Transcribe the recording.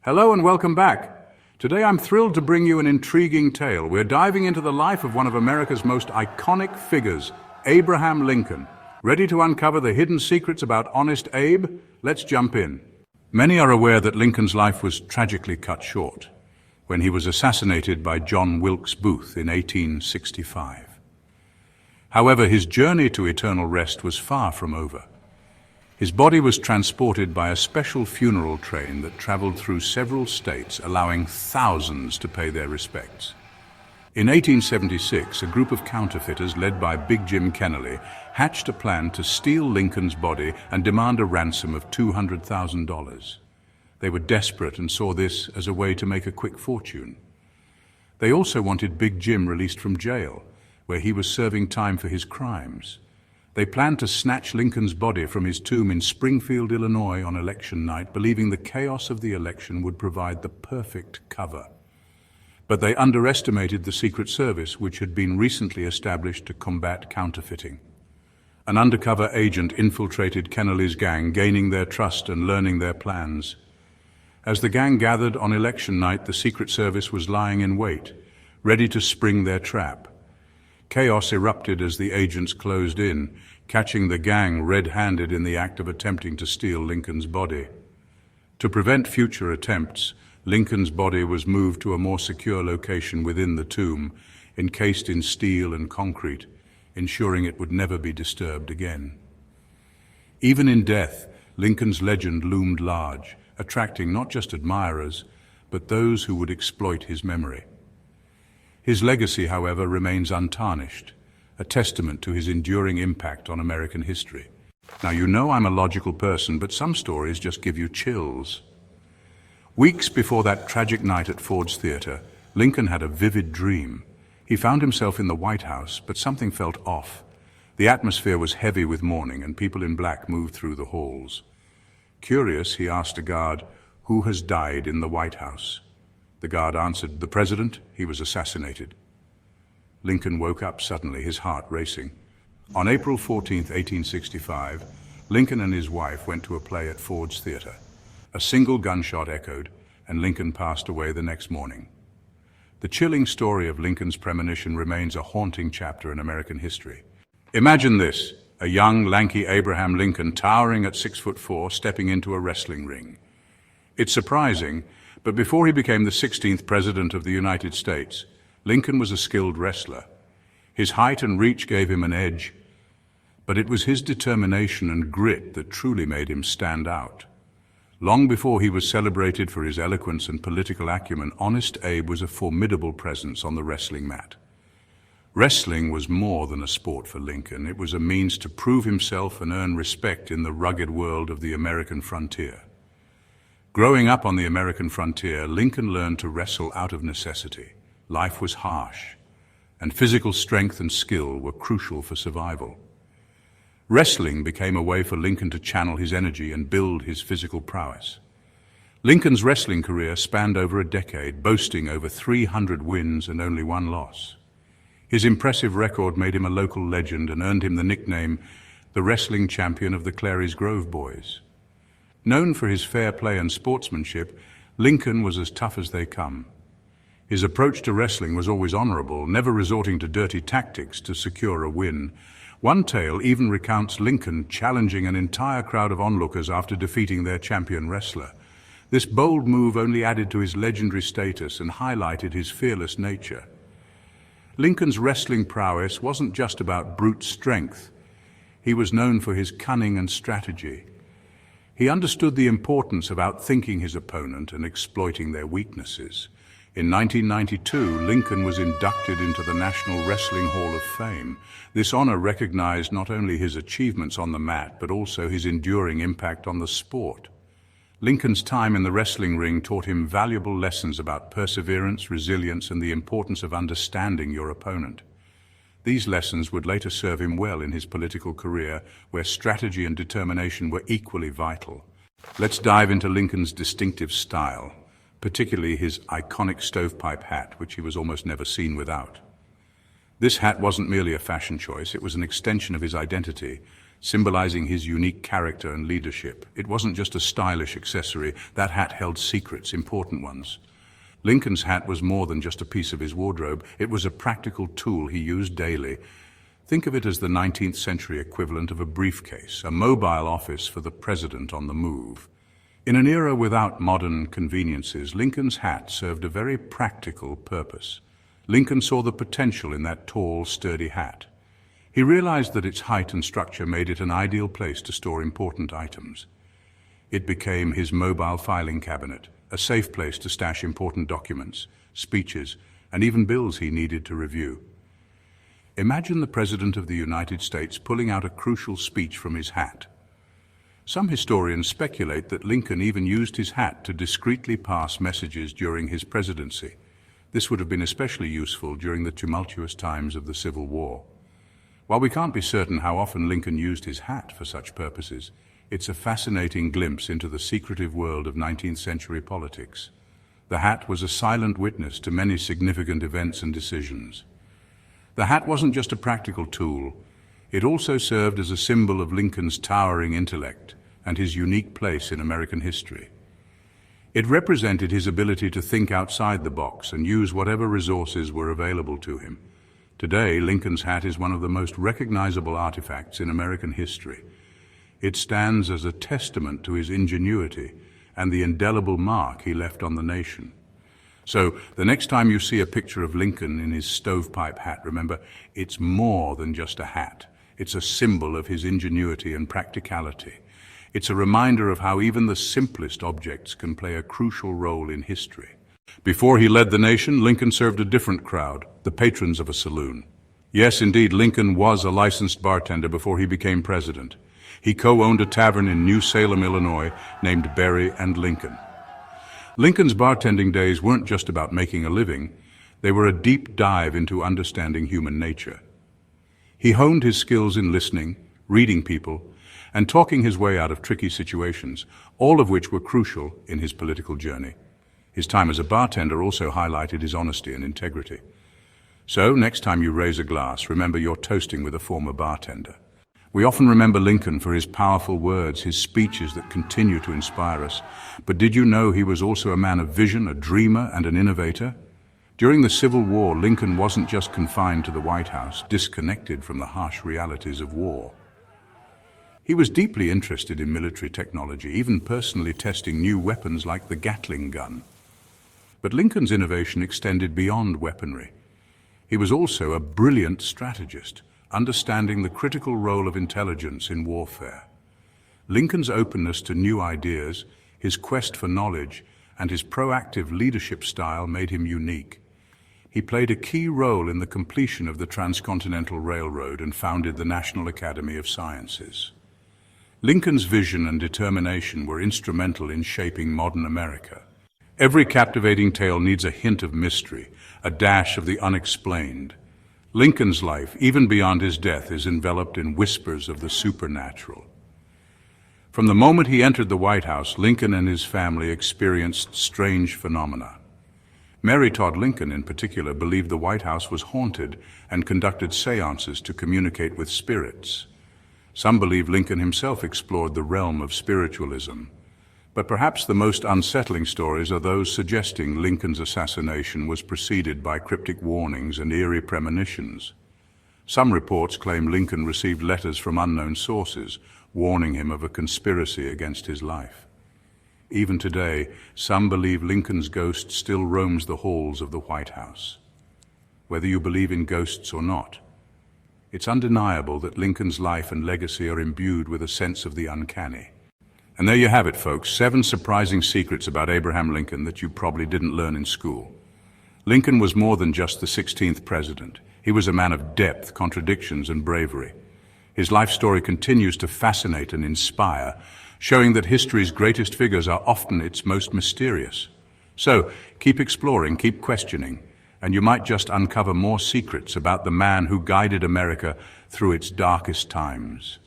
Hello and welcome back. Today I'm thrilled to bring you an intriguing tale. We're diving into the life of one of America's most iconic figures, Abraham Lincoln. Ready to uncover the hidden secrets about Honest Abe? Let's jump in. Many are aware that Lincoln's life was tragically cut short when he was assassinated by John Wilkes Booth in 1865. However, his journey to eternal rest was far from over. His body was transported by a special funeral train that traveled through several states, allowing thousands to pay their respects. In 1876, a group of counterfeiters led by Big Jim Kennedy hatched a plan to steal Lincoln's body and demand a ransom of $200,000. They were desperate and saw this as a way to make a quick fortune. They also wanted Big Jim released from jail, where he was serving time for his crimes. They planned to snatch Lincoln's body from his tomb in Springfield, Illinois on election night, believing the chaos of the election would provide the perfect cover. But they underestimated the Secret Service, which had been recently established to combat counterfeiting. An undercover agent infiltrated Kennedy's gang, gaining their trust and learning their plans. As the gang gathered on election night, the Secret Service was lying in wait, ready to spring their trap. Chaos erupted as the agents closed in, catching the gang red-handed in the act of attempting to steal Lincoln's body. To prevent future attempts, Lincoln's body was moved to a more secure location within the tomb, encased in steel and concrete, ensuring it would never be disturbed again. Even in death, Lincoln's legend loomed large, attracting not just admirers, but those who would exploit his memory. His legacy, however, remains untarnished, a testament to his enduring impact on American history. Now, you know I'm a logical person, but some stories just give you chills. Weeks before that tragic night at Ford's Theater, Lincoln had a vivid dream. He found himself in the White House, but something felt off. The atmosphere was heavy with mourning, and people in black moved through the halls. Curious, he asked a guard, "Who has died in the White House?" The guard answered, "The president. He was assassinated." Lincoln woke up suddenly, his heart racing. On April 14, 1865, Lincoln and his wife went to a play at Ford's Theater. A single gunshot echoed, and Lincoln passed away the next morning. The chilling story of Lincoln's premonition remains a haunting chapter in American history. Imagine this, a young, lanky Abraham Lincoln towering at 6'4", stepping into a wrestling ring. It's surprising, but before he became the 16th President of the United States, Lincoln was a skilled wrestler. His height and reach gave him an edge, but it was his determination and grit that truly made him stand out. Long before he was celebrated for his eloquence and political acumen, Honest Abe was a formidable presence on the wrestling mat. Wrestling was more than a sport for Lincoln. It was a means to prove himself and earn respect in the rugged world of the American frontier. Growing up on the American frontier, Lincoln learned to wrestle out of necessity. Life was harsh, and physical strength and skill were crucial for survival. Wrestling became a way for Lincoln to channel his energy and build his physical prowess. Lincoln's wrestling career spanned over a decade, boasting over 300 wins and only one loss. His impressive record made him a local legend and earned him the nickname, the wrestling champion of the Clary's Grove Boys. Known for his fair play and sportsmanship, Lincoln was as tough as they come. His approach to wrestling was always honorable, never resorting to dirty tactics to secure a win. One tale even recounts Lincoln challenging an entire crowd of onlookers after defeating their champion wrestler. This bold move only added to his legendary status and highlighted his fearless nature. Lincoln's wrestling prowess wasn't just about brute strength. He was known for his cunning and strategy. He understood the importance of outthinking his opponent and exploiting their weaknesses. In 1992, Lincoln was inducted into the National Wrestling Hall of Fame. This honor recognized not only his achievements on the mat, but also his enduring impact on the sport. Lincoln's time in the wrestling ring taught him valuable lessons about perseverance, resilience, and the importance of understanding your opponent. These lessons would later serve him well in his political career, where strategy and determination were equally vital. Let's dive into Lincoln's distinctive style, particularly his iconic stovepipe hat, which he was almost never seen without. This hat wasn't merely a fashion choice, it was an extension of his identity, symbolizing his unique character and leadership. It wasn't just a stylish accessory. That hat held secrets, important ones. Lincoln's hat was more than just a piece of his wardrobe. It was a practical tool he used daily. Think of it as the 19th century equivalent of a briefcase, a mobile office for the president on the move. In an era without modern conveniences, Lincoln's hat served a very practical purpose. Lincoln saw the potential in that tall, sturdy hat. He realized that its height and structure made it an ideal place to store important items. It became his mobile filing cabinet, a safe place to stash important documents, speeches, and even bills he needed to review. Imagine the President of the United States pulling out a crucial speech from his hat. Some historians speculate that Lincoln even used his hat to discreetly pass messages during his presidency. This would have been especially useful during the tumultuous times of the Civil War. While we can't be certain how often Lincoln used his hat for such purposes, it's a fascinating glimpse into the secretive world of 19th century politics. The hat was a silent witness to many significant events and decisions. The hat wasn't just a practical tool. It also served as a symbol of Lincoln's towering intellect and his unique place in American history. It represented his ability to think outside the box and use whatever resources were available to him. Today, Lincoln's hat is one of the most recognizable artifacts in American history. It stands as a testament to his ingenuity and the indelible mark he left on the nation. So, the next time you see a picture of Lincoln in his stovepipe hat, remember, it's more than just a hat. It's a symbol of his ingenuity and practicality. It's a reminder of how even the simplest objects can play a crucial role in history. Before he led the nation, Lincoln served a different crowd, the patrons of a saloon. Yes, indeed, Lincoln was a licensed bartender before he became president. He co-owned a tavern in New Salem, Illinois, named Berry and Lincoln. Lincoln's bartending days weren't just about making a living. They were a deep dive into understanding human nature. He honed his skills in listening, reading people, and talking his way out of tricky situations, all of which were crucial in his political journey. His time as a bartender also highlighted his honesty and integrity. So, next time you raise a glass, remember you're toasting with a former bartender. We often remember Lincoln for his powerful words, his speeches that continue to inspire us. But did you know he was also a man of vision, a dreamer, and an innovator? During the Civil War, Lincoln wasn't just confined to the White House, disconnected from the harsh realities of war. He was deeply interested in military technology, even personally testing new weapons like the Gatling gun. But Lincoln's innovation extended beyond weaponry. He was also a brilliant strategist, understanding the critical role of intelligence in warfare. Lincoln's openness to new ideas, his quest for knowledge, and his proactive leadership style made him unique. He played a key role in the completion of the Transcontinental Railroad and founded the National Academy of Sciences. Lincoln's vision and determination were instrumental in shaping modern America. Every captivating tale needs a hint of mystery, a dash of the unexplained. Lincoln's life, even beyond his death, is enveloped in whispers of the supernatural. From the moment he entered the White House, Lincoln and his family experienced strange phenomena. Mary Todd Lincoln, in particular, believed the White House was haunted and conducted seances to communicate with spirits. Some believe Lincoln himself explored the realm of spiritualism. But perhaps the most unsettling stories are those suggesting Lincoln's assassination was preceded by cryptic warnings and eerie premonitions. Some reports claim Lincoln received letters from unknown sources, warning him of a conspiracy against his life. Even today, some believe Lincoln's ghost still roams the halls of the White House. Whether you believe in ghosts or not, it's undeniable that Lincoln's life and legacy are imbued with a sense of the uncanny. And there you have it, folks, 7 surprising secrets about Abraham Lincoln that you probably didn't learn in school. Lincoln was more than just the 16th president. He was a man of depth, contradictions, and bravery. His life story continues to fascinate and inspire, showing that history's greatest figures are often its most mysterious. So, keep exploring, keep questioning, and you might just uncover more secrets about the man who guided America through its darkest times.